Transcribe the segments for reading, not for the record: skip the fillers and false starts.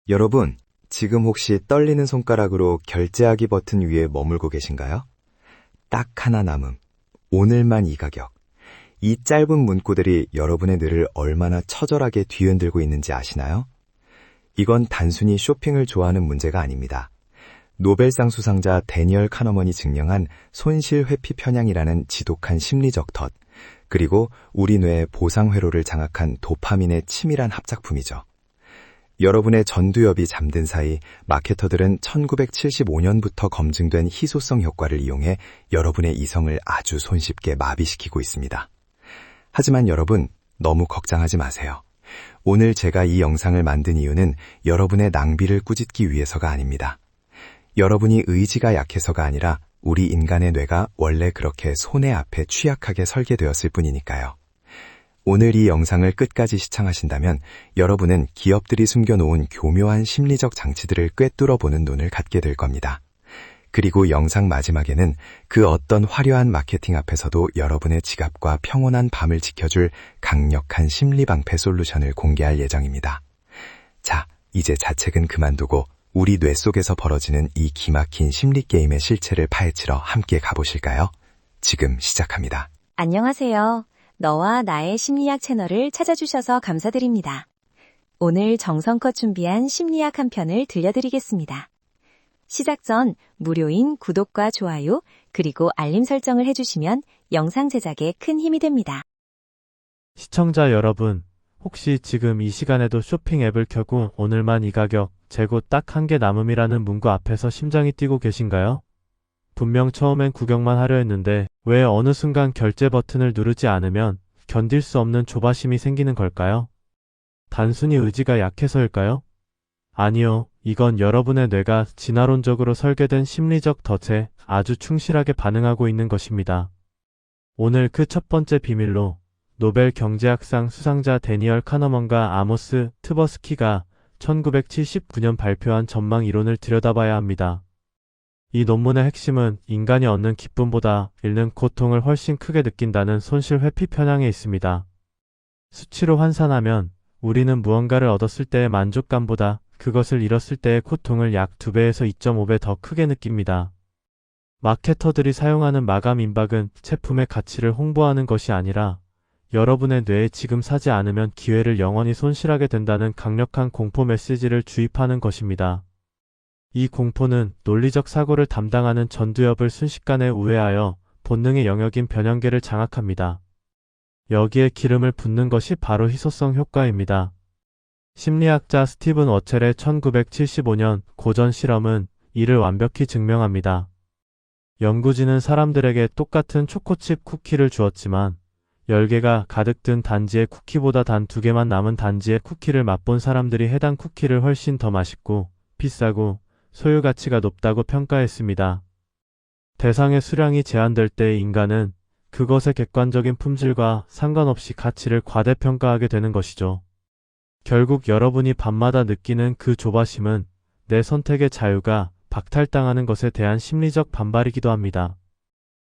여러분, 지금 혹시 떨리는 손가락으로 결제하기 버튼 위에 머물고 계신가요? 딱 하나 남음. 오늘만 이 가격. 이 짧은 문구들이 여러분의 뇌를 얼마나 처절하게 뒤흔들고 있는지 아시나요? 이건 단순히 쇼핑을 좋아하는 문제가 아닙니다. 노벨상 수상자 데니얼 카너먼이 증명한 손실 회피 편향이라는 지독한 심리적 덫, 그리고 우리 뇌의 보상 회로를 장악한 도파민의 치밀한 합작품이죠. 여러분의 전두엽이 잠든 사이 마케터들은 1975년부터 검증된 희소성 효과를 이용해 여러분의 이성을 아주 손쉽게 마비시키고 있습니다. 하지만 여러분, 너무 걱정하지 마세요. 오늘 제가 이 영상을 만든 이유는 여러분의 낭비를 꾸짖기 위해서가 아닙니다. 여러분이 의지가 약해서가 아니라 우리 인간의 뇌가 원래 그렇게 손해 앞에 취약하게 설계되었을 뿐이니까요. 오늘 이 영상을 끝까지 시청하신다면 여러분은 기업들이 숨겨놓은 교묘한 심리적 장치들을 꿰뚫어보는 눈을 갖게 될 겁니다. 그리고 영상 마지막에는 그 어떤 화려한 마케팅 앞에서도 여러분의 지갑과 평온한 밤을 지켜줄 강력한 심리방패 솔루션을 공개할 예정입니다. 자, 이제 자책은 그만두고 우리 뇌 속에서 벌어지는 이 기막힌 심리게임의 실체를 파헤치러 함께 가보실까요? 지금 시작합니다. 안녕하세요. 너와 나의 심리학 채널을 찾아주셔서 감사드립니다. 오늘 정성껏 준비한 심리학 한 편을 들려드리겠습니다. 시작 전 무료인 구독과 좋아요, 그리고 알림 설정을 해주시면 영상 제작에 큰 힘이 됩니다. 시청자 여러분, 혹시 지금 이 시간에도 쇼핑 앱을 켜고 오늘만 이 가격, 재고 딱 한 개 남음이라는 문구 앞에서 심장이 뛰고 계신가요? 분명 처음엔 구경만 하려 했는데 왜 어느 순간 결제 버튼을 누르지 않으면 견딜 수 없는 조바심이 생기는 걸까요? 단순히 의지가 약해서일까요? 아니요, 이건 여러분의 뇌가 진화론적으로 설계된 심리적 덫에 아주 충실하게 반응하고 있는 것입니다. 오늘 그 첫 번째 비밀로 노벨 경제학상 수상자 데니얼 카너먼과 아모스 트버스키가 1979년 발표한 전망 이론을 들여다봐야 합니다. 이 논문의 핵심은 인간이 얻는 기쁨보다 잃는 고통을 훨씬 크게 느낀다는 손실 회피 편향에 있습니다. 수치로 환산하면 우리는 무언가를 얻었을 때의 만족감보다 그것을 잃었을 때의 고통을 약 2배에서 2.5배 더 크게 느낍니다. 마케터들이 사용하는 마감 임박은 제품의 가치를 홍보하는 것이 아니라 여러분의 뇌에 지금 사지 않으면 기회를 영원히 손실하게 된다는 강력한 공포 메시지를 주입하는 것입니다. 이 공포는 논리적 사고를 담당하는 전두엽을 순식간에 우회하여 본능의 영역인 변형계를 장악합니다. 여기에 기름을 붓는 것이 바로 희소성 효과입니다. 심리학자 스티븐 워첼의 1975년 고전 실험은 이를 완벽히 증명합니다. 연구진은 사람들에게 똑같은 초코칩 쿠키를 주었지만 10개가 가득 든 단지의 쿠키보다 단 2개만 남은 단지의 쿠키를 맛본 사람들이 해당 쿠키를 훨씬 더 맛있고 비싸고 소유 가치가 높다고 평가했습니다. 대상의 수량이 제한될 때 인간은 그것의 객관적인 품질과 상관없이 가치를 과대평가하게 되는 것이죠. 결국 여러분이 밤마다 느끼는 그 조바심은 내 선택의 자유가 박탈당하는 것에 대한 심리적 반발이기도 합니다.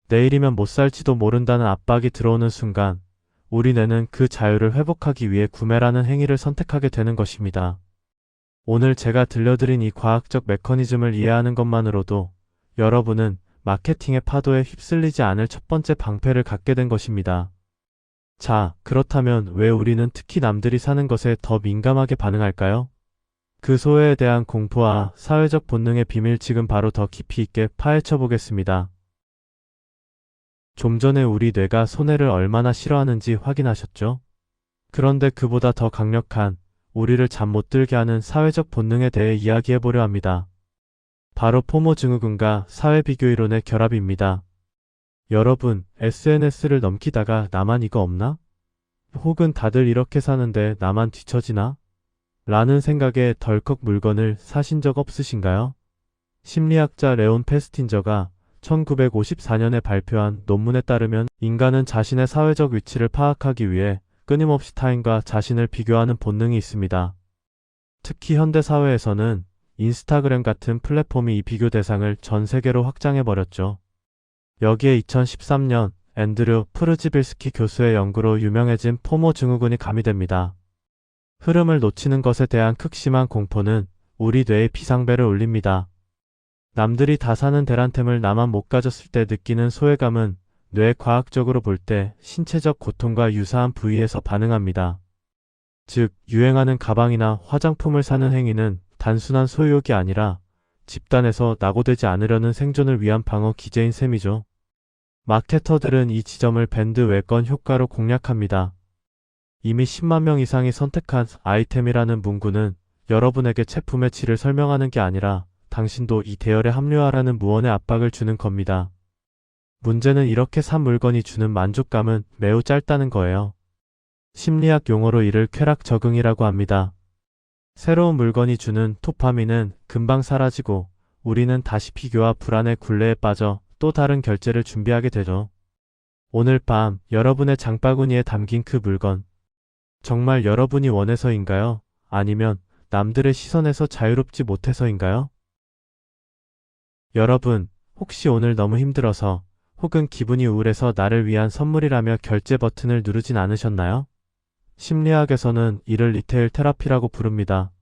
내일이면 못 살지도 모른다는 압박이 들어오는 순간 우리 뇌는 그 자유를 회복하기 위해 구매라는 행위를 선택하게 되는 것입니다. 오늘 제가 들려드린 이 과학적 메커니즘을 이해하는 것만으로도 여러분은 마케팅의 파도에 휩쓸리지 않을 첫 번째 방패를 갖게 된 것입니다. 자, 그렇다면 왜 우리는 특히 남들이 사는 것에 더 민감하게 반응할까요? 그 소외에 대한 공포와 사회적 본능의 비밀 지금 바로 더 깊이 있게 파헤쳐 보겠습니다. 좀 전에 우리 뇌가 손해를 얼마나 싫어하는지 확인하셨죠? 그런데 그보다 더 강력한 우리를 잠 못 들게 하는 사회적 본능에 대해 이야기해보려 합니다. 바로 포모 증후군과 사회 비교 이론의 결합입니다. 여러분, SNS를 넘기다가 나만 이거 없나? 혹은 다들 이렇게 사는데 나만 뒤처지나? 라는 생각에 덜컥 물건을 사신 적 없으신가요? 심리학자 레온 페스틴저가 1954년에 발표한 논문에 따르면 인간은 자신의 사회적 위치를 파악하기 위해 끊임없이 타인과 자신을 비교하는 본능이 있습니다. 특히 현대사회에서는 인스타그램 같은 플랫폼이 이 비교 대상을 전 세계로 확장해버렸죠. 여기에 2013년 앤드류 프르지빌스키 교수의 연구로 유명해진 포모 증후군이 가미됩니다. 흐름을 놓치는 것에 대한 극심한 공포는 우리 뇌에 비상벨을 울립니다. 남들이 다 사는 대란템을 나만 못 가졌을 때 느끼는 소외감은 뇌 과학적으로 볼 때 신체적 고통과 유사한 부위에서 반응합니다. 즉, 유행하는 가방이나 화장품을 사는 행위는 단순한 소유욕이 아니라 집단에서 낙오되지 않으려는 생존을 위한 방어 기제인 셈이죠. 마케터들은 이 지점을 밴드 외권 효과로 공략합니다. 이미 10만 명 이상이 선택한 아이템이라는 문구는 여러분에게 제품의 질을 설명하는 게 아니라 당신도 이 대열에 합류하라는 무언의 압박을 주는 겁니다. 문제는 이렇게 산 물건이 주는 만족감은 매우 짧다는 거예요. 심리학 용어로 이를 쾌락 적응이라고 합니다. 새로운 물건이 주는 도파민은 금방 사라지고 우리는 다시 피규어와 불안의 굴레에 빠져 또 다른 결제를 준비하게 되죠. 오늘 밤 여러분의 장바구니에 담긴 그 물건, 정말 여러분이 원해서인가요? 아니면 남들의 시선에서 자유롭지 못해서인가요? 여러분, 혹시 오늘 너무 힘들어서 혹은 기분이 우울해서 나를 위한 선물이라며 결제 버튼을 누르진 않으셨나요? 심리학에서는 이를 리테일 테라피라고 부릅니다.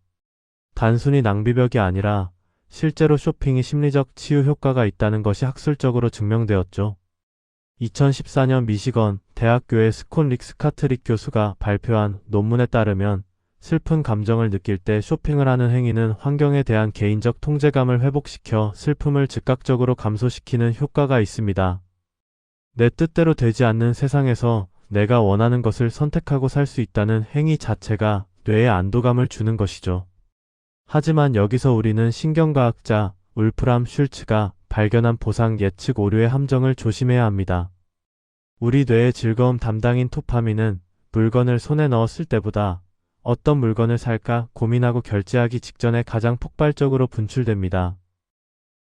단순히 낭비벽이 아니라 실제로 쇼핑이 심리적 치유 효과가 있다는 것이 학술적으로 증명되었죠. 2014년 미시건 대학교의 스콘 릭스카트릭 교수가 발표한 논문에 따르면 슬픈 감정을 느낄 때 쇼핑을 하는 행위는 환경에 대한 개인적 통제감을 회복시켜 슬픔을 즉각적으로 감소시키는 효과가 있습니다. 내 뜻대로 되지 않는 세상에서 내가 원하는 것을 선택하고 살 수 있다는 행위 자체가 뇌에 안도감을 주는 것이죠. 하지만 여기서 우리는 신경과학자 울프람 슐츠가 발견한 보상 예측 오류의 함정을 조심해야 합니다. 우리 뇌의 즐거움 담당인 도파민은 물건을 손에 넣었을 때보다 어떤 물건을 살까 고민하고 결제하기 직전에 가장 폭발적으로 분출됩니다.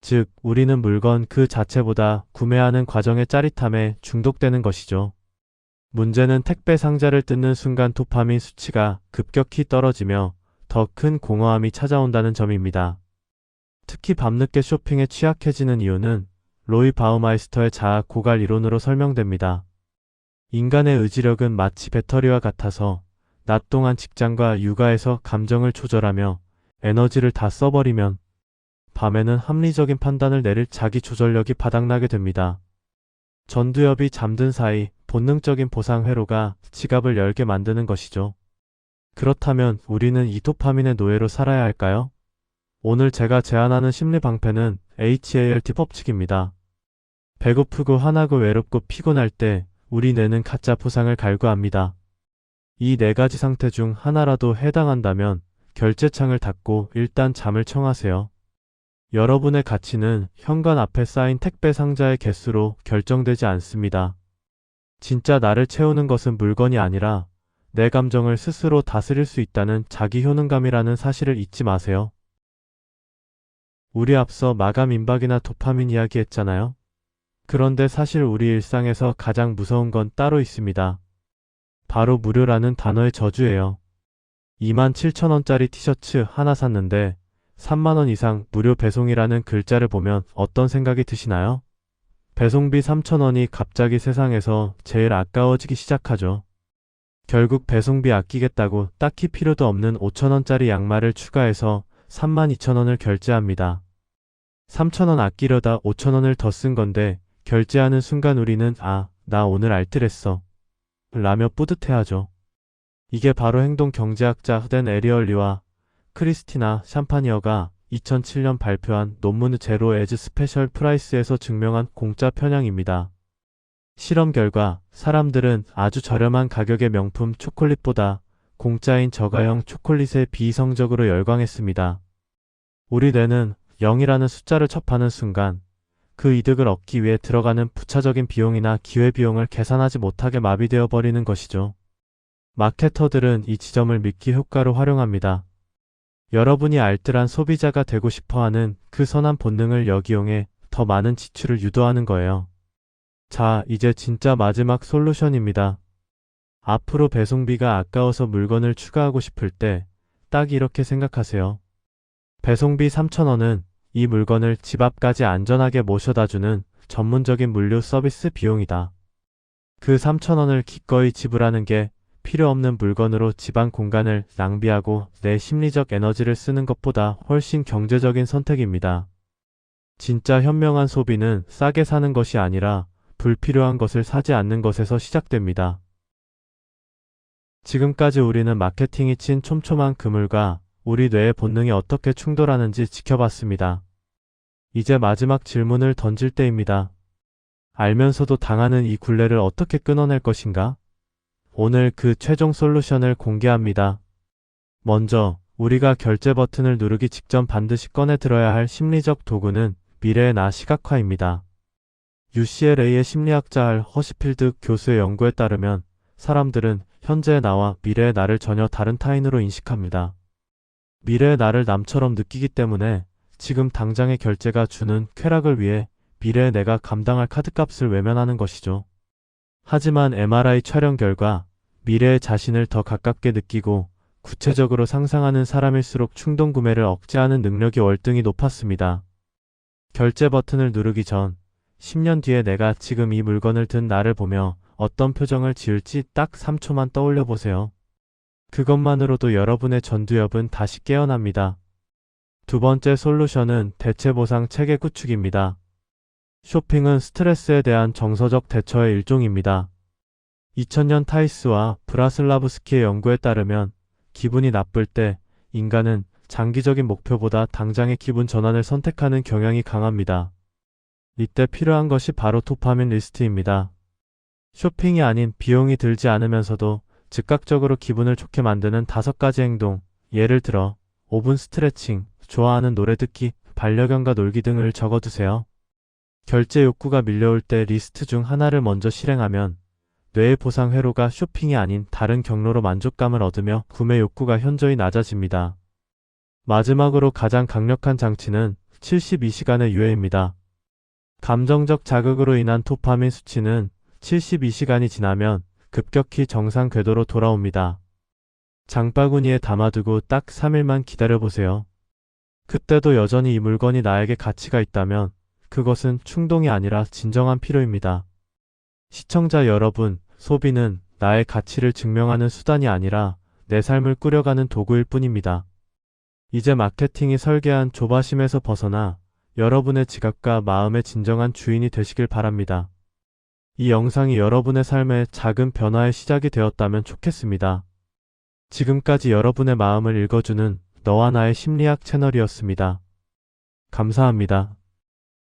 즉, 우리는 물건 그 자체보다 구매하는 과정의 짜릿함에 중독되는 것이죠. 문제는 택배 상자를 뜯는 순간 도파민 수치가 급격히 떨어지며 더 큰 공허함이 찾아온다는 점입니다. 특히 밤늦게 쇼핑에 취약해지는 이유는 로이 바우마이스터의 자아 고갈 이론으로 설명됩니다. 인간의 의지력은 마치 배터리와 같아서 낮 동안 직장과 육아에서 감정을 조절하며 에너지를 다 써버리면 밤에는 합리적인 판단을 내릴 자기 조절력이 바닥나게 됩니다. 전두엽이 잠든 사이 본능적인 보상 회로가 지갑을 열게 만드는 것이죠. 그렇다면 우리는 이 도파민의 노예로 살아야 할까요? 오늘 제가 제안하는 심리 방패는 HALT 법칙입니다. 배고프고 화나고 외롭고 피곤할 때 우리 뇌는 가짜 보상을 갈구합니다. 이 네 가지 상태 중 하나라도 해당한다면 결제창을 닫고 일단 잠을 청하세요. 여러분의 가치는 현관 앞에 쌓인 택배 상자의 개수로 결정되지 않습니다. 진짜 나를 채우는 것은 물건이 아니라 내 감정을 스스로 다스릴 수 있다는 자기 효능감이라는 사실을 잊지 마세요. 우리 앞서 마감 임박이나 도파민 이야기 했잖아요. 그런데 사실 우리 일상에서 가장 무서운 건 따로 있습니다. 바로 무료라는 단어의 저주예요. 27,000원짜리 티셔츠 하나 샀는데 3만원 이상 무료 배송이라는 글자를 보면 어떤 생각이 드시나요? 배송비 3,000원이 갑자기 세상에서 제일 아까워지기 시작하죠. 결국 배송비 아끼겠다고 딱히 필요도 없는 5,000원짜리 양말을 추가해서 32,000원을 결제합니다. 3,000원 아끼려다 5,000원을 더 쓴 건데 결제하는 순간 우리는 나 오늘 알뜰했어 라며 뿌듯해하죠. 이게 바로 행동 경제학자 댄 에리얼리와 크리스티나 샴파니어가 2007년 발표한 논문 제로 에즈 스페셜 프라이스에서 증명한 공짜 편향입니다. 실험 결과 사람들은 아주 저렴한 가격의 명품 초콜릿보다 공짜인 저가형 초콜릿에 비이성적으로 열광했습니다. 우리 뇌는 0이라는 숫자를 첩하는 순간 그 이득을 얻기 위해 들어가는 부차적인 비용이나 기회비용을 계산하지 못하게 마비되어 버리는 것이죠. 마케터들은 이 지점을 미끼 효과로 활용합니다. 여러분이 알뜰한 소비자가 되고 싶어하는 그 선한 본능을 역이용해 더 많은 지출을 유도하는 거예요. 자, 이제 진짜 마지막 솔루션입니다. 앞으로 배송비가 아까워서 물건을 추가하고 싶을 때 딱 이렇게 생각하세요. 배송비 3,000원은 이 물건을 집 앞까지 안전하게 모셔다주는 전문적인 물류 서비스 비용이다. 그 3,000원을 기꺼이 지불하는 게 필요 없는 물건으로 집안 공간을 낭비하고 내 심리적 에너지를 쓰는 것보다 훨씬 경제적인 선택입니다. 진짜 현명한 소비는 싸게 사는 것이 아니라 불필요한 것을 사지 않는 것에서 시작됩니다. 지금까지 우리는 마케팅이 친 촘촘한 그물과 우리 뇌의 본능이 어떻게 충돌하는지 지켜봤습니다. 이제 마지막 질문을 던질 때입니다. 알면서도 당하는 이 굴레를 어떻게 끊어낼 것인가? 오늘 그 최종 솔루션을 공개합니다. 먼저 우리가 결제 버튼을 누르기 직전 반드시 꺼내 들어야 할 심리적 도구는 미래의 나 시각화입니다. UCLA의 심리학자 할 허시필드 교수의 연구에 따르면 사람들은 현재의 나와 미래의 나를 전혀 다른 타인으로 인식합니다. 미래의 나를 남처럼 느끼기 때문에 지금 당장의 결제가 주는 쾌락을 위해 미래의 내가 감당할 카드값을 외면하는 것이죠. 하지만 MRI 촬영 결과 미래의 자신을 더 가깝게 느끼고 구체적으로 상상하는 사람일수록 충동 구매를 억제하는 능력이 월등히 높았습니다. 결제 버튼을 누르기 전 10년 뒤에 내가 지금 이 물건을 든 나를 보며 어떤 표정을 지을지 딱 3초만 떠올려 보세요. 그것만으로도 여러분의 전두엽은 다시 깨어납니다. 두 번째 솔루션은 대체 보상 체계 구축입니다. 쇼핑은 스트레스에 대한 정서적 대처의 일종입니다. 2000년 타이스와 브라슬라브스키의 연구에 따르면 기분이 나쁠 때 인간은 장기적인 목표보다 당장의 기분 전환을 선택하는 경향이 강합니다. 이때 필요한 것이 바로 도파민 리스트입니다. 쇼핑이 아닌 비용이 들지 않으면서도 즉각적으로 기분을 좋게 만드는 5가지 행동, 예를 들어 5분 스트레칭, 좋아하는 노래 듣기, 반려견과 놀기 등을 적어두세요. 결제 욕구가 밀려올 때 리스트 중 하나를 먼저 실행하면 뇌의 보상 회로가 쇼핑이 아닌 다른 경로로 만족감을 얻으며 구매 욕구가 현저히 낮아집니다. 마지막으로 가장 강력한 장치는 72시간의 유예입니다. 감정적 자극으로 인한 도파민 수치는 72시간이 지나면 급격히 정상 궤도로 돌아옵니다. 장바구니에 담아두고 딱 3일만 기다려보세요. 그때도 여전히 이 물건이 나에게 가치가 있다면 그것은 충동이 아니라 진정한 필요입니다. 시청자 여러분, 소비는 나의 가치를 증명하는 수단이 아니라 내 삶을 꾸려가는 도구일 뿐입니다. 이제 마케팅이 설계한 조바심에서 벗어나 여러분의 지갑과 마음의 진정한 주인이 되시길 바랍니다. 이 영상이 여러분의 삶의 작은 변화의 시작이 되었다면 좋겠습니다. 지금까지 여러분의 마음을 읽어주는 너와 나의 심리학 채널이었습니다. 감사합니다.